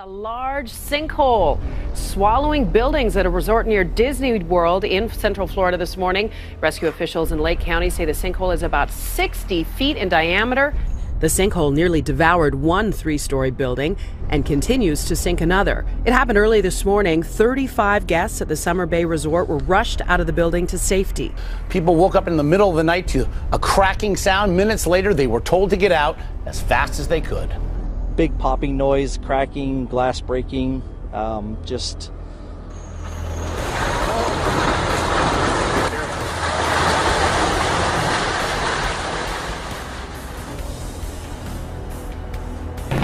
A large sinkhole swallowing buildings at a resort near Disney World in Central Florida this morning. Rescue officials in Lake County say the sinkhole is about 60 feet in diameter. The sinkhole nearly devoured one three-story building and continues to sink another. It happened early this morning. 35 guests at the Summer Bay Resort were rushed out of the building to safety. People woke up in the middle of the night to a cracking sound. Minutes later, they were told to get out as fast as they could. Big popping noise, cracking, glass breaking, just...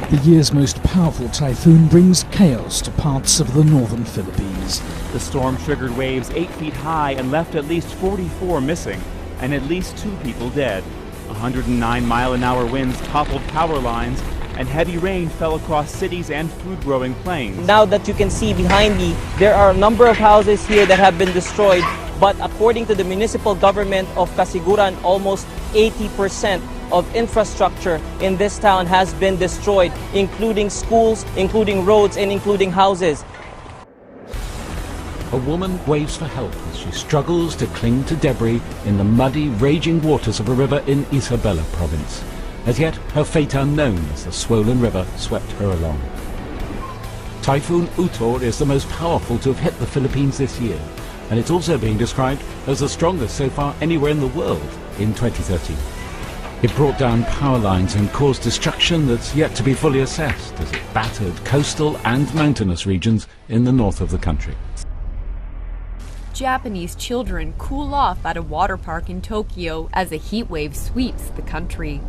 The year's most powerful typhoon brings chaos to parts of the northern Philippines. The storm triggered waves 8 feet high and left at least 44 missing and at least 2 people dead. 109-mile-an-hour winds toppled power lines and heavy rain fell across cities and food-growing plains. Now that you can see behind me, there are a number of houses here that have been destroyed, but according to the municipal government of Casiguran, almost 80% of infrastructure in this town has been destroyed, including schools, including roads, and including houses. A woman waves for help as she struggles to cling to debris in the muddy, raging waters of a river in Isabela province. As yet, her fate unknown as the swollen river swept her along. Typhoon Utor is the most powerful to have hit the Philippines this year, and it's also being described as the strongest so far anywhere in the world in 2013. It brought down power lines and caused destruction that's yet to be fully assessed as it battered coastal and mountainous regions in the north of the country. Japanese children cool off at a water park in Tokyo as a heat wave sweeps the country.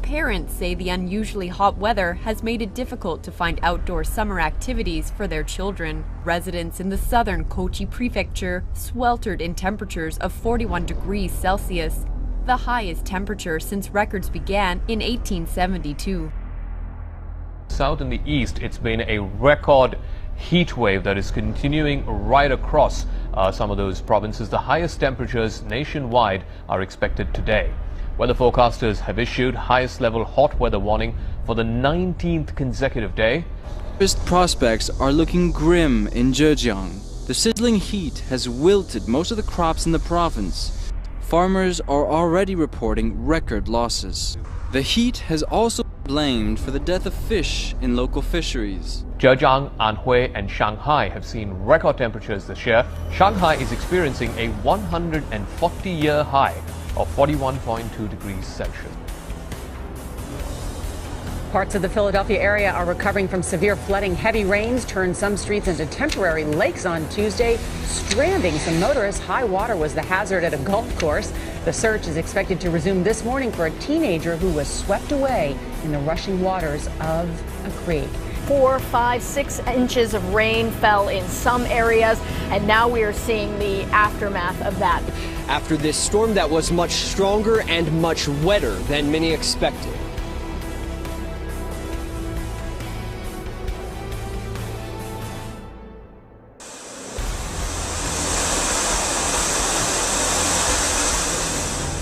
Parents say the unusually hot weather has made it difficult to find outdoor summer activities for their children. Residents in the southern Kochi prefecture sweltered in temperatures of 41 degrees Celsius, the highest temperature since records began in 1872. South and the east, it's been a record heat wave that is continuing right across some of those provinces. The highest temperatures nationwide are expected today. Weather forecasters have issued highest level hot weather warning for the 19th consecutive day. Harvest prospects are looking grim in Zhejiang. The sizzling heat has wilted most of the crops in the province. Farmers are already reporting record losses. The heat has also been blamed for the death of fish in local fisheries. Zhejiang, Anhui and Shanghai have seen record temperatures this year. Shanghai is experiencing a 140-year high of 41.2 degrees Celsius. Parts of the Philadelphia area are recovering from severe flooding. Heavy rains turned some streets into temporary lakes on Tuesday, stranding some motorists. High water was the hazard at a golf course. The search is expected to resume this morning for a teenager who was swept away in the rushing waters of a creek. 4, 5, 6 inches of rain fell in some areas, and now we are seeing the aftermath of that. After this storm that was much stronger and much wetter than many expected.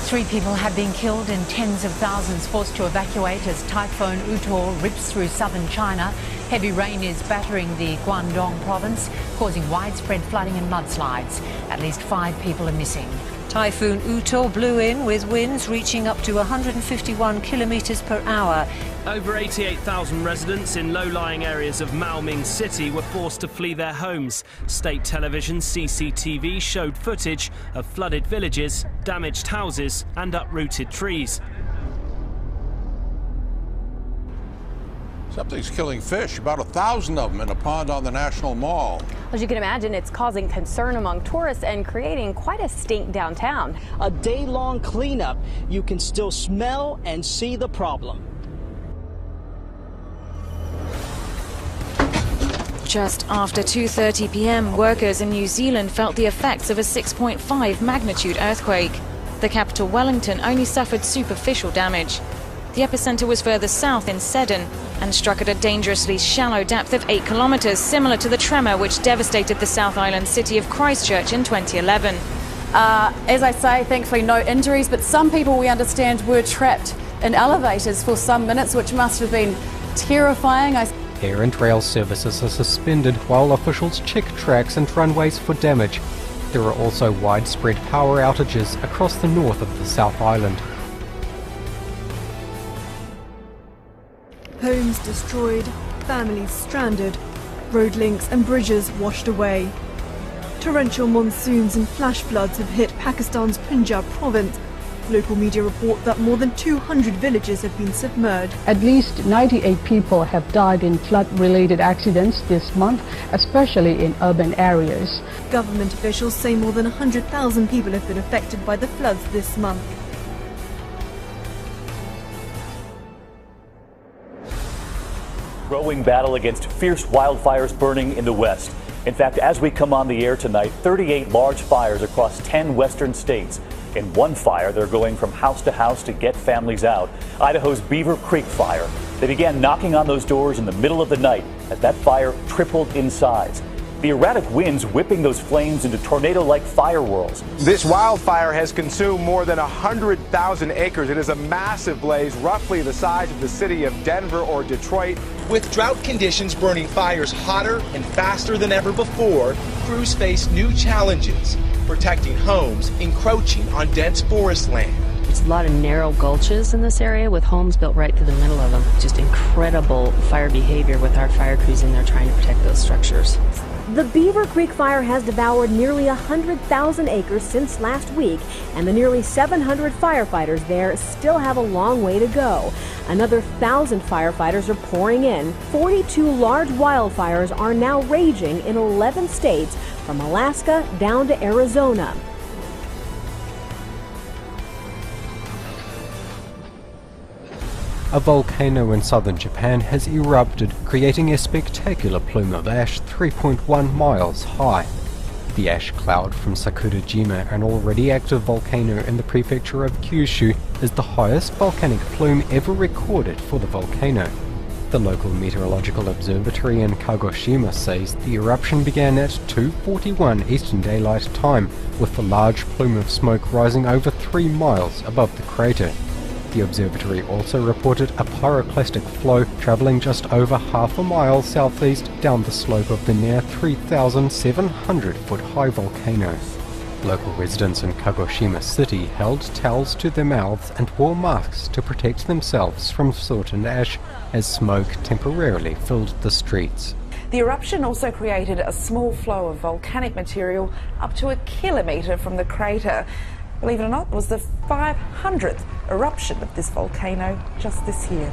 Three people have been killed and tens of thousands forced to evacuate as Typhoon Utor rips through southern China. Heavy rain is battering the Guangdong province, causing widespread flooding and mudslides. At least 5 people are missing. Typhoon Utor blew in with winds reaching up to 151 kilometres per hour. Over 88,000 residents in low-lying areas of Maoming City were forced to flee their homes. State television CCTV showed footage of flooded villages, damaged houses and uprooted trees. Something's killing fish, about 1,000 of them in a pond on the National Mall. As you can imagine, it's causing concern among tourists and creating quite a stink downtown. A day-long cleanup, you can still smell and see the problem. Just after 2:30 p.m, workers in New Zealand felt the effects of a 6.5 magnitude earthquake. The capital, Wellington, only suffered superficial damage. The epicenter was further south in Seddon and struck at a dangerously shallow depth of 8 kilometers, similar to the tremor which devastated the South Island city of Christchurch in 2011. As I say, thankfully no injuries, but some people, we understand, were trapped in elevators for some minutes, which must have been terrifying. Air and rail services are suspended while officials check tracks and runways for damage. There are also widespread power outages across the north of the South Island. Homes destroyed, families stranded, road links and bridges washed away. Torrential monsoons and flash floods have hit Pakistan's Punjab province. Local media report that more than 200 villages have been submerged. At least 98 people have died in flood-related accidents this month, especially in urban areas. Government officials say more than 100,000 people have been affected by the floods this month. Growing battle against fierce wildfires burning in the west. In fact, as we come on the air tonight, 38 large fires across 10 western states. In one fire, they're going from house to house to get families out. Idaho's Beaver Creek fire. They began knocking on those doors in the middle of the night as that fire tripled in size. The erratic winds whipping those flames into tornado-like fire whirls. This wildfire has consumed more than 100,000 acres. It is a massive blaze, roughly the size of the city of Denver or Detroit. With drought conditions burning fires hotter and faster than ever before, crews face new challenges, protecting homes encroaching on dense forest land. There's a lot of narrow gulches in this area with homes built right to the middle of them. Just incredible fire behavior with our fire crews in there trying to protect those structures. The Beaver Creek fire has devoured nearly 100,000 acres since last week, and the nearly 700 firefighters there still have a long way to go. Another 1,000 firefighters are pouring in. 42 large wildfires are now raging in 11 states, from Alaska down to Arizona. A volcano in southern Japan has erupted, creating a spectacular plume of ash 3.1 miles high. The ash cloud from Sakurajima, an already active volcano in the prefecture of Kyushu, is the highest volcanic plume ever recorded for the volcano. The local meteorological observatory in Kagoshima says the eruption began at 2:41 Eastern Daylight Time, with the large plume of smoke rising over 3 miles above the crater. The observatory also reported a pyroclastic flow travelling just over half a mile southeast down the slope of the near 3,700-foot high volcano. Local residents in Kagoshima City held towels to their mouths and wore masks to protect themselves from soot and ash as smoke temporarily filled the streets. The eruption also created a small flow of volcanic material up to 1 kilometre from the crater. Believe it or not, it was the 500th eruption of this volcano just this year.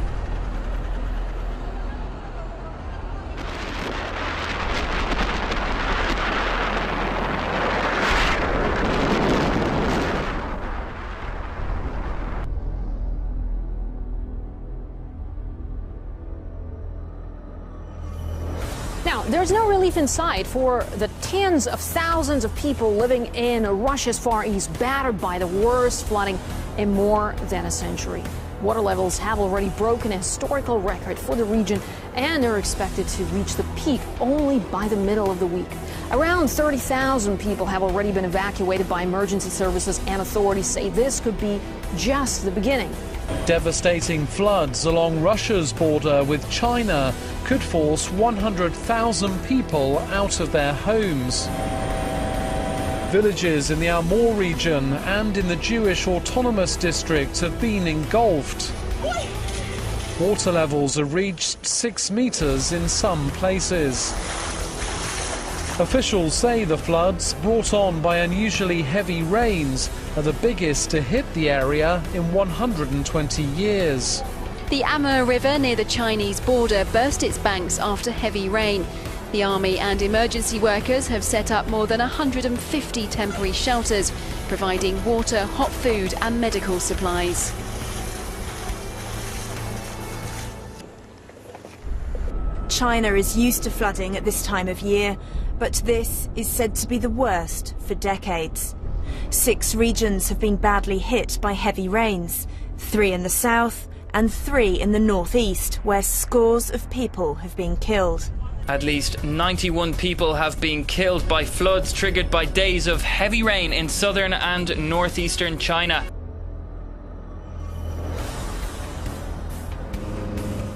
Now, there's no relief in sight for the tens of thousands of people living in Russia's Far East, battered by the worst flooding in more than a century. Water levels have already broken a historical record for the region, and they're expected to reach the peak only by the middle of the week. Around 30,000 people have already been evacuated by emergency services, and authorities say this could be just the beginning. Devastating floods along Russia's border with China could force 100,000 people out of their homes. Villages in the Amur region and in the Jewish Autonomous District have been engulfed. Water levels have reached 6 meters in some places. Officials say the floods, brought on by unusually heavy rains, are the biggest to hit the area in 120 years. The Amur River near the Chinese border burst its banks after heavy rain. The army and emergency workers have set up more than 150 temporary shelters, providing water, hot food and medical supplies. China is used to flooding at this time of year, but this is said to be the worst for decades. 6 regions have been badly hit by heavy rains, 3 in the south and 3 in the northeast, where scores of people have been killed. At least 91 people have been killed by floods triggered by days of heavy rain in southern and northeastern China.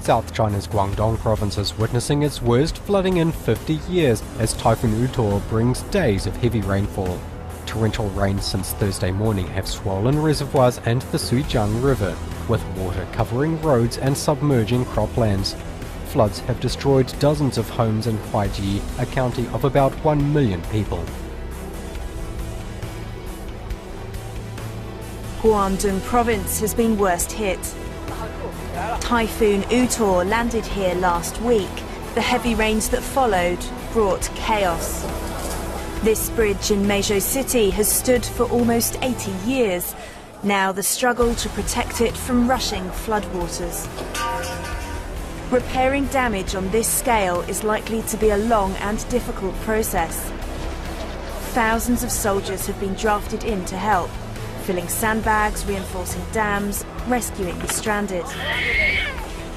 South China's Guangdong province is witnessing its worst flooding in 50 years as Typhoon Utor brings days of heavy rainfall. Torrential rains since Thursday morning have swollen reservoirs and the Suijiang River, with water covering roads and submerging croplands. Floods have destroyed dozens of homes in Huaiji, a county of about 1 million people. Guangdong province has been worst hit. Typhoon Utor landed here last week. The heavy rains that followed brought chaos. This bridge in Meizhou City has stood for almost 80 years. Now the struggle to protect it from rushing floodwaters. Repairing damage on this scale is likely to be a long and difficult process. Thousands of soldiers have been drafted in to help, filling sandbags, reinforcing dams, rescuing the stranded.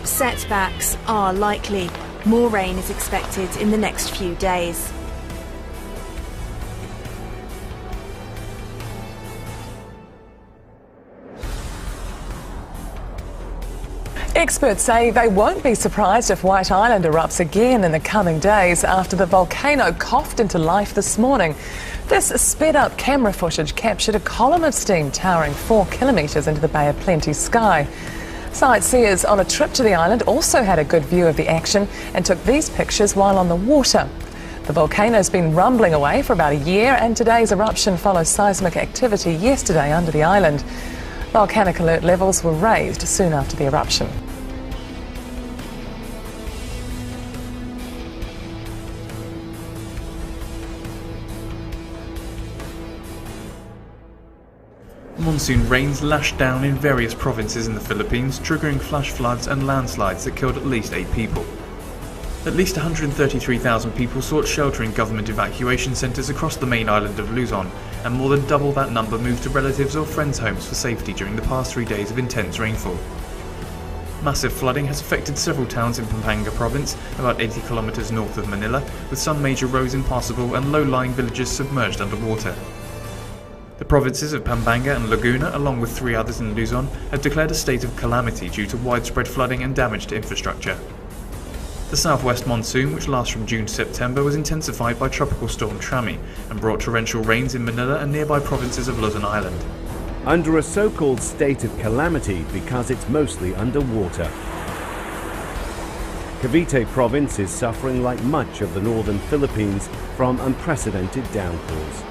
Setbacks are likely. More rain is expected in the next few days. Experts say they won't be surprised if White Island erupts again in the coming days after the volcano coughed into life this morning. This sped-up camera footage captured a column of steam towering 4 kilometres into the Bay of Plenty sky. Sightseers on a trip to the island also had a good view of the action and took these pictures while on the water. The volcano's been rumbling away for about a year, and today's eruption follows seismic activity yesterday under the island. Volcanic alert levels were raised soon after the eruption. Monsoon rains lashed down in various provinces in the Philippines, triggering flash floods and landslides that killed at least 8 people. At least 133,000 people sought shelter in government evacuation centres across the main island of Luzon, and more than double that number moved to relatives or friends' homes for safety during the past 3 days of intense rainfall. Massive flooding has affected several towns in Pampanga province, about 80 kilometres north of Manila, with some major roads impassable and low-lying villages submerged underwater. The provinces of Pampanga and Laguna, along with 3 others in Luzon, have declared a state of calamity due to widespread flooding and damage to infrastructure. The southwest monsoon, which lasts from June to September, was intensified by Tropical Storm Trami and brought torrential rains in Manila and nearby provinces of Luzon Island. Under a so-called state of calamity because it's mostly underwater. Cavite province is suffering like much of the northern Philippines from unprecedented downpours.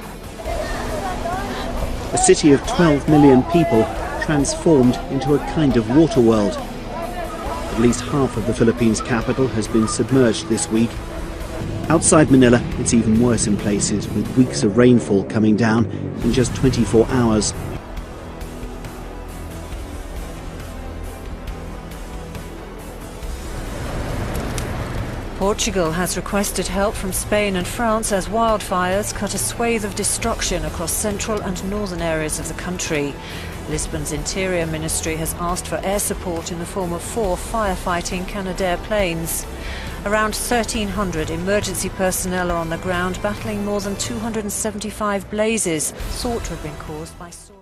A city of 12 million people transformed into a kind of water world. At least half of the Philippines' capital has been submerged this week. Outside Manila, it's even worse in places, with weeks of rainfall coming down in just 24 hours. Portugal has requested help from Spain and France as wildfires cut a swathe of destruction across central and northern areas of the country. Lisbon's Interior Ministry has asked for air support in the form of 4 firefighting Canadair planes. Around 1,300 emergency personnel are on the ground battling more than 275 blazes, thought to have been caused by soil.